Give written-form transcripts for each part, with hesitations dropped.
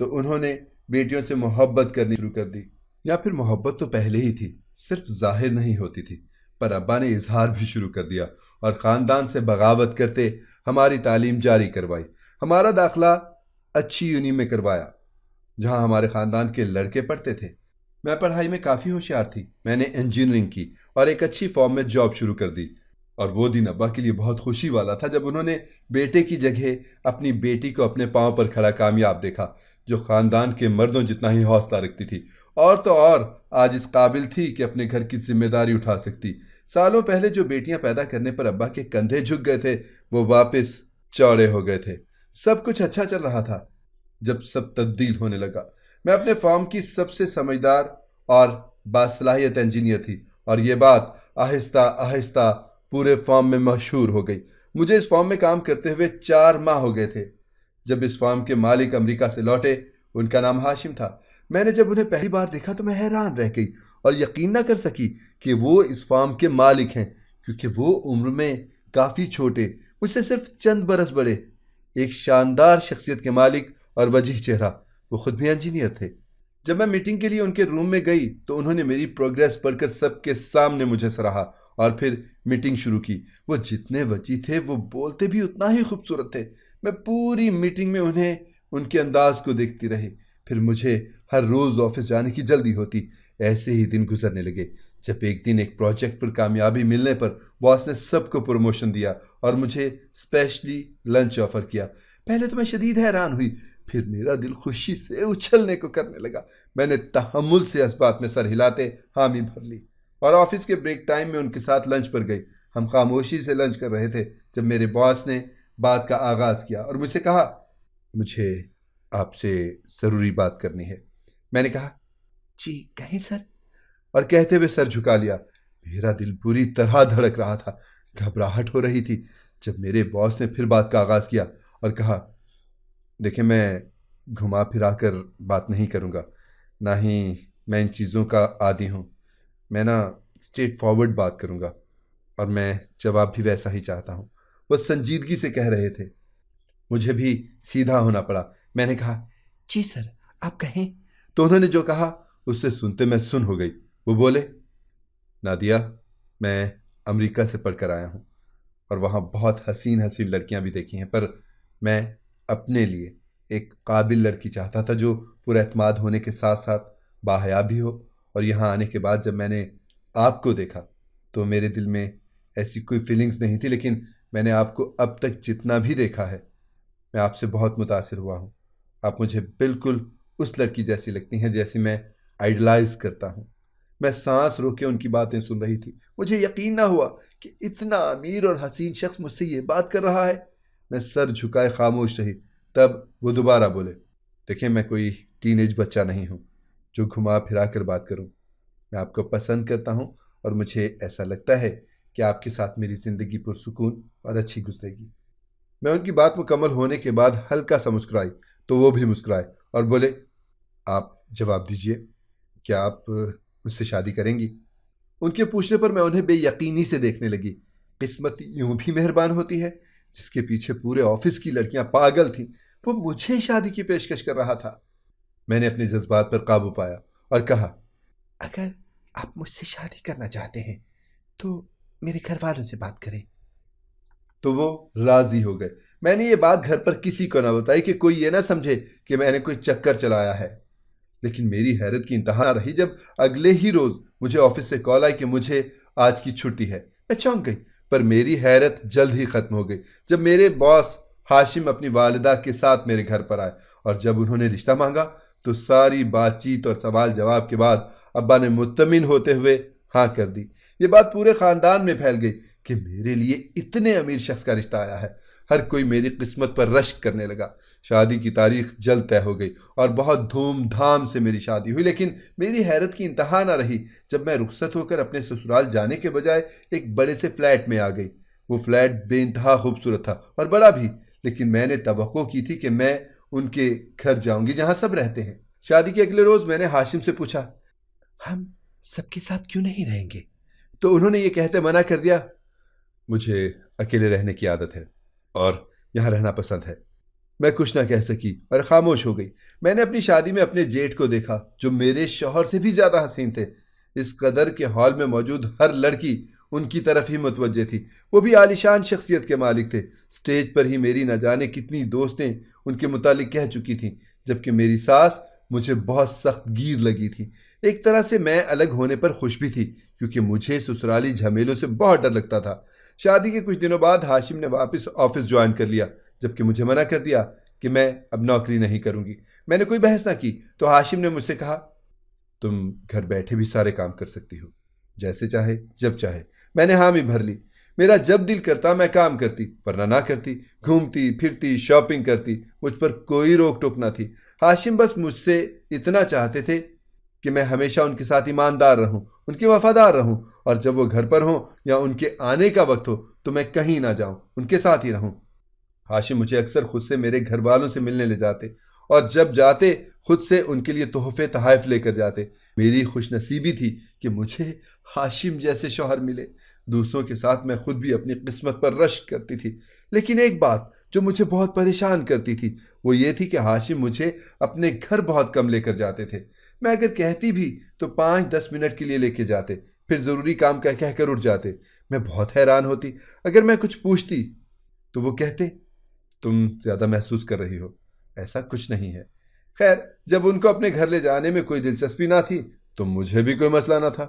تو انہوں نے بیٹیوں سے محبت کرنی شروع کر دی، یا پھر محبت تو پہلے ہی تھی، صرف ظاہر نہیں ہوتی تھی۔ پر ابا نے اظہار بھی شروع کر دیا اور خاندان سے بغاوت کرتے ہماری تعلیم جاری کروائی۔ ہمارا داخلہ اچھی یونی میں کروایا جہاں ہمارے خاندان کے لڑکے پڑھتے تھے۔ میں پڑھائی میں کافی ہوشیار تھی، میں نے انجینئرنگ کی اور ایک اچھی فارم میں جاب شروع کر دی۔ اور وہ دن ابا کے لیے بہت خوشی والا تھا جب انہوں نے بیٹے کی جگہ اپنی بیٹی کو اپنے پاؤں پر کھڑا کامیاب دیکھا، جو خاندان کے مردوں جتنا ہی حوصلہ رکھتی تھی، اور تو اور آج اس قابل تھی کہ اپنے گھر کی ذمہ داری اٹھا سکتی۔ سالوں پہلے جو بیٹیاں پیدا کرنے پر ابا کے کندھے جھک گئے تھے، وہ واپس چوڑے ہو گئے تھے۔ سب کچھ اچھا چل رہا تھا جب سب تبدیل ہونے لگا۔ میں اپنے فارم کی سب سے سمجھدار اور باصلاحیت انجینئر تھی، اور یہ بات آہستہ آہستہ پورے فارم میں مشہور ہو گئی۔ مجھے اس فارم میں کام کرتے ہوئے 4 ماہ ہو گئے تھے جب اس فارم کے مالک امریکہ سے لوٹے۔ ان کا نام ہاشم تھا۔ میں نے جب انہیں پہلی بار دیکھا تو میں حیران رہ گئی اور یقین نہ کر سکی کہ وہ اس فارم کے مالک ہیں، کیونکہ وہ عمر میں کافی چھوٹے، مجھ سے صرف چند برس بڑے، ایک شاندار شخصیت کے مالک اور وجیح چہرہ۔ وہ خود بھی انجینئر تھے۔ جب میں میٹنگ کے لیے ان کے روم میں گئی تو انہوں نے میری پروگریس پڑھ کر سب کے سامنے مجھے سراہا اور پھر میٹنگ شروع کی۔ وہ جتنے وجیح تھے وہ بولتے بھی اتنا ہی خوبصورت تھے۔ میں پوری میٹنگ میں انہیں ان کے انداز کو دیکھتی رہی۔ پھر مجھے ہر روز آفس جانے کی جلدی ہوتی۔ ایسے ہی دن گزرنے لگے جب ایک دن ایک پروجیکٹ پر کامیابی ملنے پر باس نے سب کو پروموشن دیا اور مجھے اسپیشلی لنچ آفر کیا۔ پہلے تو میں شدید حیران ہوئی، پھر میرا دل خوشی سے اچھلنے کو کرنے لگا۔ میں نے تحمل سے اس بات میں سر ہلاتے حامی بھر لی اور آفس کے بریک ٹائم میں ان کے ساتھ لنچ پر گئی۔ ہم خاموشی سے لنچ کر رہے تھے جب میرے باس نے بات کا آغاز کیا اور مجھ سے کہا، مجھے آپ سے ضروری بات کرنی ہے۔ میں نے کہا، جی کہیں سر، اور کہتے ہوئے سر جھکا لیا۔ میرا دل بری طرح دھڑک رہا تھا، گھبراہٹ ہو رہی تھی۔ جب میرے باس نے پھر بات کا آغاز کیا اور کہا، دیکھیں میں گھما پھرا کر بات نہیں کروں گا، نہ ہی میں ان چیزوں کا عادی ہوں، میں اسٹریٹ فارورڈ بات کروں گا، اور میں جواب بھی ویسا ہی چاہتا ہوں۔ وہ سنجیدگی سے کہہ رہے تھے، مجھے بھی سیدھا ہونا پڑا۔ میں نے کہا، جی سر آپ کہیں۔ تو انہوں نے جو کہا اسے سنتے میں سن ہو گئی۔ وہ بولے، نادیہ، میں امریکہ سے پڑھ کر آیا ہوں اور وہاں بہت حسین حسین لڑکیاں بھی دیکھی ہیں، پر میں اپنے لیے ایک قابل لڑکی چاہتا تھا جو پر اعتماد ہونے کے ساتھ ساتھ باحیا بھی ہو۔ اور یہاں آنے کے بعد جب میں نے آپ کو دیکھا تو میرے دل میں ایسی کوئی فیلنگز نہیں تھی، لیکن میں نے آپ کو اب تک جتنا بھی دیکھا ہے میں آپ سے بہت متاثر ہوا ہوں۔ آپ مجھے بالکل اس لڑکی جیسی لگتی ہیں جیسی میں آئیڈلائز کرتا ہوں۔ میں سانس روکے ان کی باتیں سن رہی تھی۔ مجھے یقین نہ ہوا کہ اتنا امیر اور حسین شخص مجھ سے یہ بات کر رہا ہے۔ میں سر جھکائے خاموش رہی۔ تب وہ دوبارہ بولے، دیکھیں میں کوئی ٹین ایج بچہ نہیں ہوں جو گھما پھرا کر بات کروں۔ میں آپ کو پسند کرتا ہوں اور مجھے ایسا لگتا ہے کہ آپ کے ساتھ میری زندگی پرسکون اور اچھی گزرے گی۔ میں ان کی بات مکمل ہونے کے بعد ہلکا سا مسکرائی تو وہ بھی مسکرائے اور بولے، آپ جواب دیجئے، کیا آپ مجھ سے شادی کریں گی؟ ان کے پوچھنے پر میں انہیں بے یقینی سے دیکھنے لگی۔ قسمت یوں بھی مہربان ہوتی ہے، جس کے پیچھے پورے آفس کی لڑکیاں پاگل تھیں وہ مجھے شادی کی پیشکش کر رہا تھا۔ میں نے اپنے جذبات پر قابو پایا اور کہا، اگر آپ مجھ سے شادی کرنا چاہتے ہیں تو میرے گھر والوں سے بات کریں۔ تو وہ راضی ہو گئے۔ میں نے یہ بات گھر پر کسی کو نہ بتائی کہ کوئی یہ نہ سمجھے کہ میں نے کوئی چکر چلایا ہے، لیکن میری حیرت کی انتہا نہ رہی جب اگلے ہی روز مجھے آفس سے کال آئی کہ مجھے آج کی چھٹی ہے۔ میں چونک گئی، پر میری حیرت جلد ہی ختم ہو گئی جب میرے باس ہاشم اپنی والدہ کے ساتھ میرے گھر پر آئے، اور جب انہوں نے رشتہ مانگا تو ساری بات چیت اور سوال جواب کے بعد ابا نے مطمئن ہوتے ہوئے ہاں کر دی۔ یہ بات پورے خاندان میں پھیل گئی کہ میرے لیے اتنے امیر شخص کا رشتہ آیا ہے۔ ہر کوئی میری قسمت پر رشک کرنے لگا۔ شادی کی تاریخ جلد طے ہو گئی اور بہت دھوم دھام سے میری شادی ہوئی، لیکن میری حیرت کی انتہا نہ رہی جب میں رخصت ہو کر اپنے سسرال جانے کے بجائے ایک بڑے سے فلیٹ میں آ گئی۔ وہ فلیٹ بے انتہا خوبصورت تھا اور بڑا بھی، لیکن میں نے توقع کی تھی کہ میں ان کے گھر جاؤں گی جہاں سب رہتے ہیں۔ شادی کے اگلے روز میں نے ہاشم سے پوچھا، ہم سب کے ساتھ کیوں نہیں رہیں گے؟ تو انہوں نے یہ کہتے منع کر دیا، مجھے اکیلے رہنے کی عادت ہے اور یہاں رہنا پسند ہے۔ میں کچھ نہ کہہ سکی اور خاموش ہو گئی۔ میں نے اپنی شادی میں اپنے جیٹ کو دیکھا جو میرے شوہر سے بھی زیادہ حسین تھے، اس قدر کہ ہال میں موجود ہر لڑکی ان کی طرف ہی متوجہ تھی۔ وہ بھی عالیشان شخصیت کے مالک تھے۔ سٹیج پر ہی میری نہ جانے کتنی دوستیں ان کے متعلق کہہ چکی تھیں، جبکہ میری ساس مجھے بہت سخت گیر لگی تھی۔ ایک طرح سے میں الگ ہونے پر خوش بھی تھی، کیونکہ مجھے سسرالی جھمیلوں سے بہت ڈر لگتا تھا۔ شادی کے کچھ دنوں بعد ہاشم نے واپس آفس جوائن کر لیا، جبکہ مجھے منع کر دیا کہ میں اب نوکری نہیں کروں گی۔ میں نے کوئی بحث نہ کی تو ہاشم نے مجھ سے کہا، تم گھر بیٹھے بھی سارے کام کر سکتی ہو، جیسے چاہے جب چاہے۔ میں نے حامی بھر لی۔ میرا جب دل کرتا میں کام کرتی، ورنہ نہ کرتی، گھومتی پھرتی، شاپنگ کرتی، مجھ پر کوئی روک ٹوک نہ تھی۔ ہاشم بس مجھ سے اتنا چاہتے تھے کہ میں ہمیشہ ان کے ساتھ ایماندار رہوں، ان کے وفادار رہوں، اور جب وہ گھر پر ہوں یا ان کے آنے کا وقت ہو تو میں کہیں نہ جاؤں، ان کے ساتھ ہی رہوں۔ ہاشم مجھے اکثر خود سے میرے گھر والوں سے ملنے لے جاتے، اور جب جاتے خود سے ان کے لیے تحفے تحائف لے کر جاتے۔ میری خوش نصیبی تھی کہ مجھے ہاشم جیسے شوہر ملے۔ دوسروں کے ساتھ میں خود بھی اپنی قسمت پر رشک کرتی تھی، لیکن ایک بات جو مجھے بہت پریشان کرتی تھی وہ یہ تھی کہ ہاشم مجھے اپنے گھر بہت کم لے کر جاتے تھے۔ میں اگر کہتی بھی تو 5-10 منٹ کے لیے لے کے جاتے، پھر ضروری کام کہہ کر اٹھ جاتے۔ میں بہت حیران ہوتی۔ اگر میں کچھ پوچھتی تو وہ کہتے، تم زیادہ محسوس کر رہی ہو، ایسا کچھ نہیں ہے۔ خیر، جب ان کو اپنے گھر لے جانے میں کوئی دلچسپی نہ تھی تو مجھے بھی کوئی مسئلہ نہ تھا۔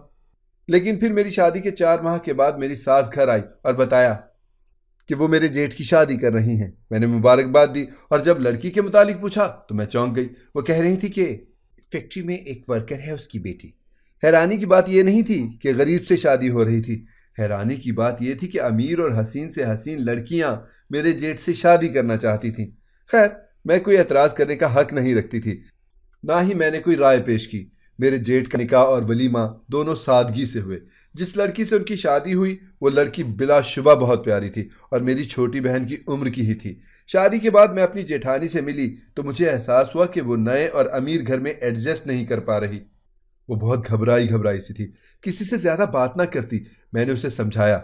لیکن پھر میری شادی کے 4 ماہ کے بعد میری ساس گھر آئی اور بتایا کہ وہ میرے جیٹھ کی شادی کر رہی ہیں۔ میں نے مبارکباد دی، اور جب لڑکی کے متعلق پوچھا تو میں چونک گئی۔ وہ کہہ رہی تھی کہ فیکٹری میں ایک ورکر ہے، اس کی بیٹی۔ حیرانی کی بات یہ نہیں تھی کہ غریب سے شادی ہو رہی تھی، حیرانی کی بات یہ تھی کہ امیر اور حسین سے حسین لڑکیاں میرے جیٹھ سے شادی کرنا چاہتی تھیں۔ خیر، میں کوئی اعتراض کرنے کا حق نہیں رکھتی تھی، نہ ہی میں نے کوئی رائے پیش کی۔ میرے جیٹھ کا نکاح اور ولیمہ دونوں سادگی سے ہوئے۔ جس لڑکی سے ان کی شادی ہوئی وہ لڑکی بلا شبہ بہت پیاری تھی اور میری چھوٹی بہن کی عمر کی ہی تھی۔ شادی کے بعد میں اپنی جیٹھانی سے ملی تو مجھے احساس ہوا کہ وہ نئے اور امیر گھر میں ایڈجسٹ نہیں کر پا رہی۔ وہ بہت گھبرائی سی تھی، کسی سے زیادہ بات نہ کرتی۔ میں نے اسے سمجھایا،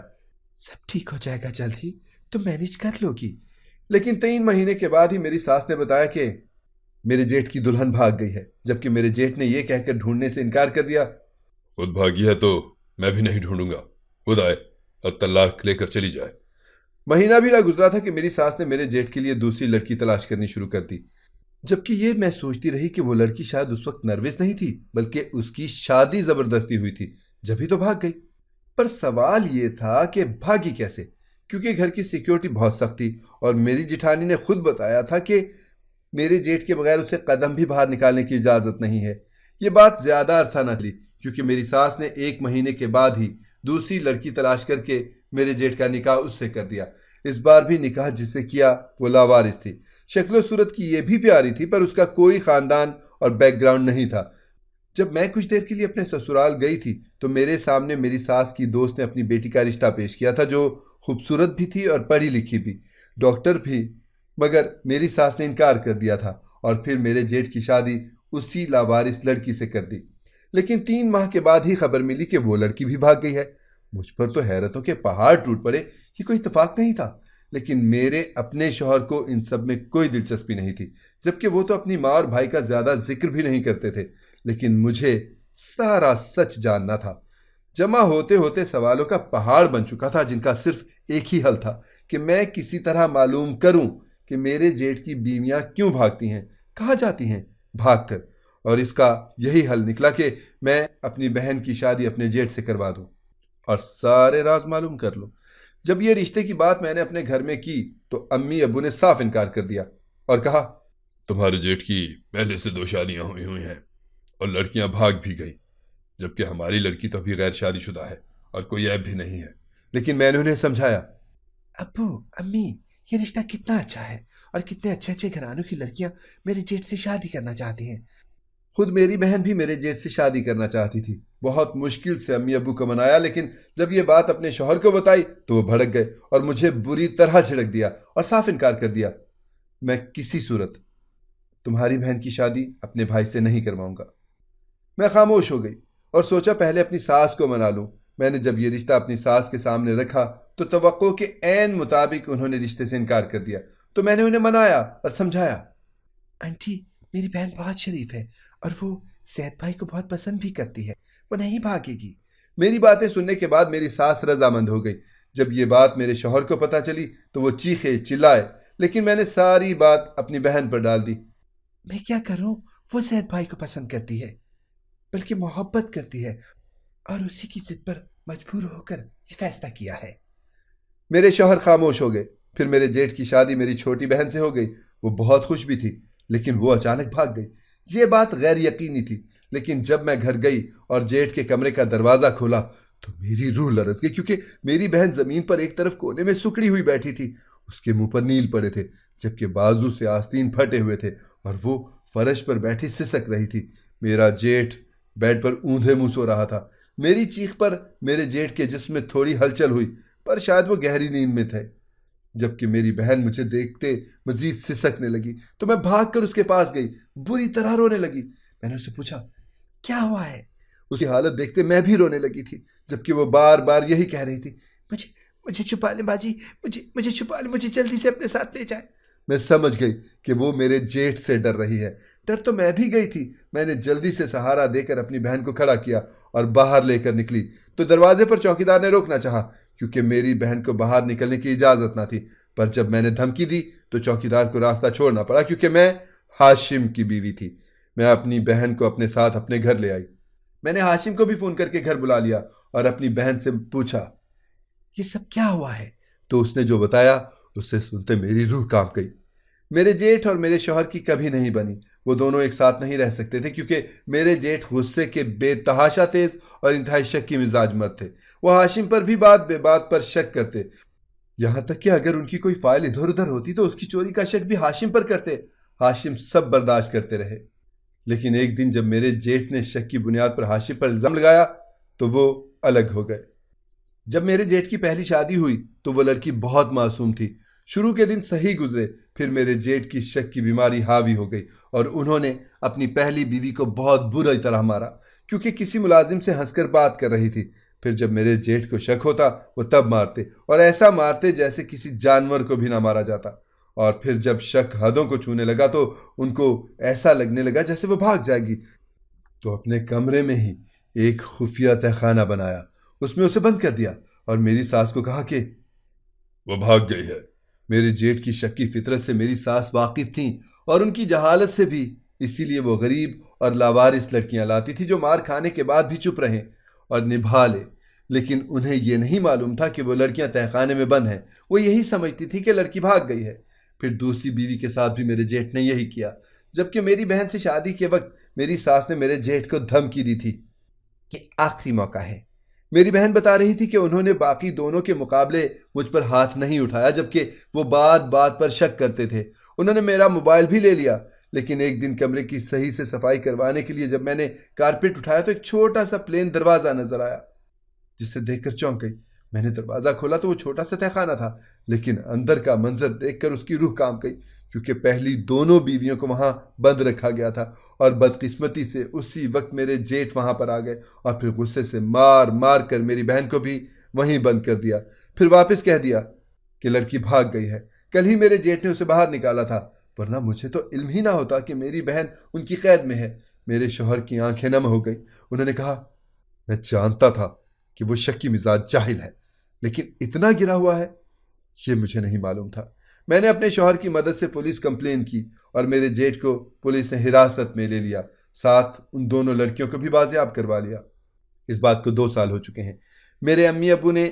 سب ٹھیک ہو جائے گا جلد ہی، تم مینیج کر لو گی۔ لیکن 3 مہینے کے بعد ہی میری ساس نے بتایا کہ میرے جیٹھ کی دلہن بھاگ گئی ہے، جبکہ میرے جیٹھ نے یہ کہہ کر ڈھونڈنے سے انکار کر دیا، خود بھاگی ہے تو میں بھی نہیں ڈھونڈوں گا، خود آئے اور طلاق لے کر چلی جائے۔ مہینہ بھی نہ گزرا تھا کہ میری ساس نے میرے جیٹھ کے لیے دوسری لڑکی تلاش کرنی شروع کر دی، جبکہ یہ میں سوچتی رہی کہ وہ لڑکی شاید اس وقت نروس نہیں تھی، بلکہ اس کی شادی زبردستی ہوئی تھی، جبھی تو بھاگ گئی۔ پر سوال یہ تھا کہ بھاگی کیسے، کیونکہ گھر کی سیکیورٹی بہت سخت تھی، اور میری جٹھانی نے خود بتایا تھا کہ میرے جیٹھ کے بغیر اسے قدم بھی باہر نکالنے کی اجازت نہیں ہے۔ یہ بات زیادہ عرصہ نہ چلی، کیونکہ میری ساس نے 1 مہینے کے بعد ہی دوسری لڑکی تلاش کر کے میرے جیٹھ کا نکاح اس سے کر دیا۔ اس بار بھی نکاح جس سے کیا وہ لاوارث تھی۔ شکل و صورت کی یہ بھی پیاری تھی، پر اس کا کوئی خاندان اور بیک گراؤنڈ نہیں تھا۔ جب میں کچھ دیر کے لیے اپنے سسرال گئی تھی تو میرے سامنے میری ساس کی دوست نے اپنی بیٹی کا رشتہ پیش کیا تھا، جو خوبصورت بھی تھی اور پڑھی لکھی بھی، ڈاکٹر بھی، مگر میری ساس نے انکار کر دیا تھا اور پھر میرے جیٹھ کی شادی اسی لاوارث لڑکی سے کر دی۔ لیکن 3 ماہ کے بعد ہی خبر ملی کہ وہ لڑکی بھی بھاگ گئی ہے۔ مجھ پر تو حیرتوں کے پہاڑ ٹوٹ پڑے۔ یہ کوئی اتفاق نہیں تھا، لیکن میرے اپنے شوہر کو ان سب میں کوئی دلچسپی نہیں تھی، جبکہ وہ تو اپنی ماں اور بھائی کا زیادہ ذکر بھی نہیں کرتے تھے۔ لیکن مجھے سارا سچ جاننا تھا۔ جمع ہوتے ہوتے سوالوں کا پہاڑ بن چکا تھا، جن کا صرف ایک ہی حل تھا کہ میں کسی طرح معلوم کروں کہ میرے جیٹھ کی بیویاں کیوں بھاگتی ہیں، کہاں جاتی ہیں بھاگ کر، اور اس کا یہی حل نکلا کہ میں اپنی بہن کی شادی اپنے جیٹھ سے کروا دوں اور سارے راز معلوم کر لوں۔ جب یہ رشتے کی بات میں نے اپنے گھر میں کی تو امی ابو نے صاف انکار کر دیا اور کہا، تمہارے جیٹھ کی پہلے سے 2 شادیاں ہوئی ہیں اور لڑکیاں بھاگ بھی گئیں، جبکہ ہماری لڑکی تو ابھی غیر شادی شدہ ہے اور کوئی عیب بھی نہیں ہے۔ لیکن میں نے انہیں سمجھایا، ابو امی، یہ رشتہ کتنا اچھا ہے اور کتنے اچھے اچھے گھرانوں کی لڑکیاں میرے جیٹھ سے شادی کرنا چاہتی ہیں۔ خود میری بہن بھی میرے جیٹھ سے شادی کرنا چاہتی تھی۔ بہت مشکل سے امی ابو کو منایا، لیکن جب یہ بات اپنے شوہر کو بتائی تو وہ بھڑک گئے اور مجھے بری طرح جھڑک دیا اور صاف انکار کر دیا۔ میں کسی صورت تمہاری بہن کی شادی اپنے بھائی سے نہیں کرواؤں گا۔ میں خاموش ہو گئی اور سوچا پہلے اپنی ساس کو منا لوں۔ میں نے جب یہ رشتہ اپنی ساس کے سامنے رکھا تو توقع کے عین مطابق انہوں نے رشتے سے انکار کر دیا۔ تو میں نے انہیں منایا اور سمجھایا، آنٹی میری بہن بہت شریف ہے اور وہ سید بھائی کو بہت پسند بھی کرتی ہے، وہ نہیں بھاگے گی۔ میری باتیں سننے کے بعد میری ساس رضامند ہو گئی۔ جب یہ بات میرے شوہر کو پتہ چلی تو وہ چیخے چلائے، لیکن میں نے ساری بات اپنی بہن پر ڈال دی۔ میں کیا کروں، وہ زید بھائی کو پسند کرتی ہے، بلکہ محبت کرتی ہے، اور اسی کی ضد پر مجبور ہو کر یہ فیصلہ کیا ہے۔ میرے شوہر خاموش ہو گئے۔ پھر میرے جیٹھ کی شادی میری چھوٹی بہن سے ہو گئی۔ وہ بہت خوش بھی تھی، لیکن وہ اچانک بھاگ گئی۔ یہ بات غیر یقینی تھی، لیکن جب میں گھر گئی اور جیٹھ کے کمرے کا دروازہ کھولا تو میری روح لرز گئی، کیونکہ میری بہن زمین پر ایک طرف کونے میں سکڑی ہوئی بیٹھی تھی۔ اس کے منہ پر نیل پڑے تھے، جبکہ بازو سے آستین پھٹے ہوئے تھے، اور وہ فرش پر بیٹھی سسک رہی تھی۔ میرا جیٹھ بیڈ پر اوندھے منہ سو رہا تھا۔ میری چیخ پر میرے جیٹھ کے جسم میں تھوڑی ہلچل ہوئی، پر شاید وہ گہری نیند میں تھے۔ جبکہ میری بہن مجھے دیکھتے مزید سسکنے لگی تو میں بھاگ کر اس کے پاس گئی، بری طرح رونے لگی۔ میں نے اسے پوچھا کیا ہوا ہے؟ اس کی حالت دیکھتے میں بھی رونے لگی تھی، جبکہ وہ بار بار یہی کہہ رہی تھی، مجھے چھپا لیں باجی، مجھے چھپا لیں، مجھے جلدی سے اپنے ساتھ لے جائیں۔ میں سمجھ گئی کہ وہ میرے جیٹھ سے ڈر رہی ہے۔ ڈر تو میں بھی گئی تھی۔ میں نے جلدی سے سہارا دے کر اپنی بہن کو کھڑا کیا اور باہر لے کر نکلی تو دروازے پر چوکیدار نے روکنا چاہا، کیونکہ میری بہن کو باہر نکلنے کی اجازت نہ تھی۔ پر جب میں نے دھمکی دی تو چوکیدار کو راستہ چھوڑنا پڑا، کیونکہ میں ہاشم کی بیوی تھی۔ میں اپنی بہن کو اپنے ساتھ اپنے گھر لے آئی۔ میں نے ہاشم کو بھی فون کر کے گھر بلا لیا اور اپنی بہن سے پوچھا یہ سب کیا ہوا ہے؟ تو اس نے جو بتایا اسے سنتے میری روح کانپ گئی۔ میرے جیٹھ اور میرے شوہر کی کبھی نہیں بنی۔ وہ دونوں ایک ساتھ نہیں رہ سکتے تھے، کیونکہ میرے جیٹھ غصے کے بے تحاشا تیز اور انتہائی شک کی مزاج مرد تھے۔ وہ ہاشم پر بھی بات بے بات پر شک کرتے، یہاں تک کہ اگر ان کی کوئی فائل ادھر ادھر ہوتی تو اس کی چوری کا شک بھی ہاشم پر کرتے۔ ہاشم سب برداشت کرتے رہے، لیکن ایک دن جب میرے جیٹھ نے شک کی بنیاد پر ہاشم پر الزام لگایا تو وہ الگ ہو گئے۔ جب میرے جیٹھ کی پہلی شادی ہوئی تو وہ لڑکی بہت معصوم تھی۔ شروع کے دن صحیح گزرے، پھر میرے جیٹھ کی شک کی بیماری حاوی ہو گئی اور انہوں نے اپنی پہلی بیوی کو بہت بری طرح مارا، کیونکہ کسی ملازم سے ہنس کر بات کر رہی تھی۔ پھر جب میرے جیٹھ کو شک ہوتا وہ تب مارتے، اور ایسا مارتے جیسے کسی جانور کو بھی نہ مارا جاتا۔ اور پھر جب شک حدوں کو چھونے لگا تو ان کو ایسا لگنے لگا جیسے وہ بھاگ جائے گی، تو اپنے کمرے میں ہی ایک خفیہ تہخانہ بنایا، اس میں اسے بند کر دیا اور میری ساس کو کہا کہ وہ بھاگ گئی ہے۔ میرے جیٹھ کی شک کی فطرت سے میری ساس واقف تھیں اور ان کی جہالت سے بھی، اسی لیے وہ غریب اور لاوارث لڑکیاں لاتی تھی جو مار کھانے کے بعد بھی چپ رہیں اور نبھا لے۔ لیکن انہیں یہ نہیں معلوم تھا کہ وہ لڑکیاں تہخانے میں بند ہیں۔ وہ یہی سمجھتی تھی کہ لڑکی بھاگ گئی ہے۔ پھر دوسری بیوی کے ساتھ بھی میرے جیٹھ نے یہی کیا، جبکہ میری بہن سے شادی کے وقت میری ساس نے میرے جیٹھ کو دھمکی دی تھی کہ آخری موقع ہے۔ میری بہن بتا رہی تھی کہ انہوں نے باقی دونوں کے مقابلے مجھ پر ہاتھ نہیں اٹھایا، جبکہ وہ بات بات پر شک کرتے تھے۔ انہوں نے میرا موبائل بھی لے لیا، لیکن ایک دن کمرے کی صحیح سے صفائی کروانے کے لیے جب میں نے کارپیٹ اٹھایا تو ایک چھوٹا سا پلین دروازہ نظر آیا، جسے دیکھ کر چونک گئی۔ میں نے دروازہ کھولا تو وہ چھوٹا سا تہخانہ تھا، لیکن اندر کا منظر دیکھ کر اس کی روح کانپ گئی، کیونکہ پہلی دونوں بیویوں کو وہاں بند رکھا گیا تھا، اور بدقسمتی سے اسی وقت میرے جیٹھ وہاں پر آ گئے اور پھر غصے سے مار مار کر میری بہن کو بھی وہیں بند کر دیا۔ پھر واپس کہہ دیا کہ لڑکی بھاگ گئی ہے۔ کل ہی میرے جیٹھ نے اسے باہر نکالا تھا، ورنہ مجھے تو علم ہی نہ ہوتا کہ میری بہن ان کی قید میں ہے۔ میرے شوہر کی آنکھیں نم ہو گئیں۔ انہوں نے کہا میں جانتا تھا کہ وہ شکی مزاج جاہل ہے، لیکن اتنا گرا ہوا ہے یہ مجھے نہیں معلوم تھا۔ میں نے اپنے شوہر کی مدد سے پولیس کمپلین کی اور میرے جیٹھ کو پولیس نے حراست میں لے لیا، ساتھ ان دونوں لڑکیوں کو بھی بازیاب کروا لیا۔ اس بات کو 2 سال ہو چکے ہیں۔ میرے امی ابو نے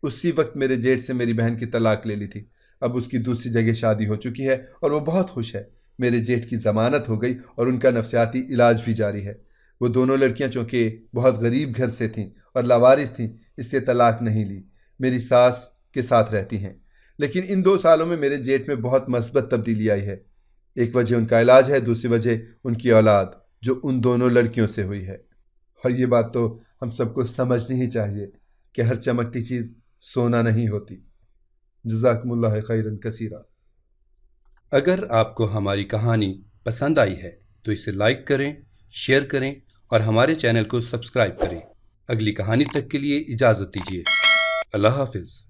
اسی وقت میرے جیٹھ سے میری بہن کی طلاق لے لی تھی۔ اب اس کی دوسری جگہ شادی ہو چکی ہے اور وہ بہت خوش ہے۔ میرے جیٹھ کی ضمانت ہو گئی اور ان کا نفسیاتی علاج بھی جاری ہے۔ وہ دونوں لڑکیاں چونکہ بہت غریب گھر سے تھیں اور لاوارث تھیں، اس سے طلاق نہیں لی، میری ساس کے ساتھ رہتی ہیں۔ لیکن ان 2 سالوں میں میرے جیٹھ میں بہت مثبت تبدیلی آئی ہے۔ ایک وجہ ان کا علاج ہے، دوسری وجہ ان کی اولاد جو ان دونوں لڑکیوں سے ہوئی ہے۔ اور یہ بات تو ہم سب کو سمجھنی ہی چاہیے کہ ہر چمکتی چیز سونا نہیں ہوتی۔ جزاکم اللہ خیرا کثیرا۔ اگر آپ کو ہماری کہانی پسند آئی ہے تو اسے لائک کریں، شیئر کریں اور ہمارے چینل کو سبسکرائب کریں۔ اگلی کہانی تک کے لیے اجازت دیجیے۔ اللہ حافظ۔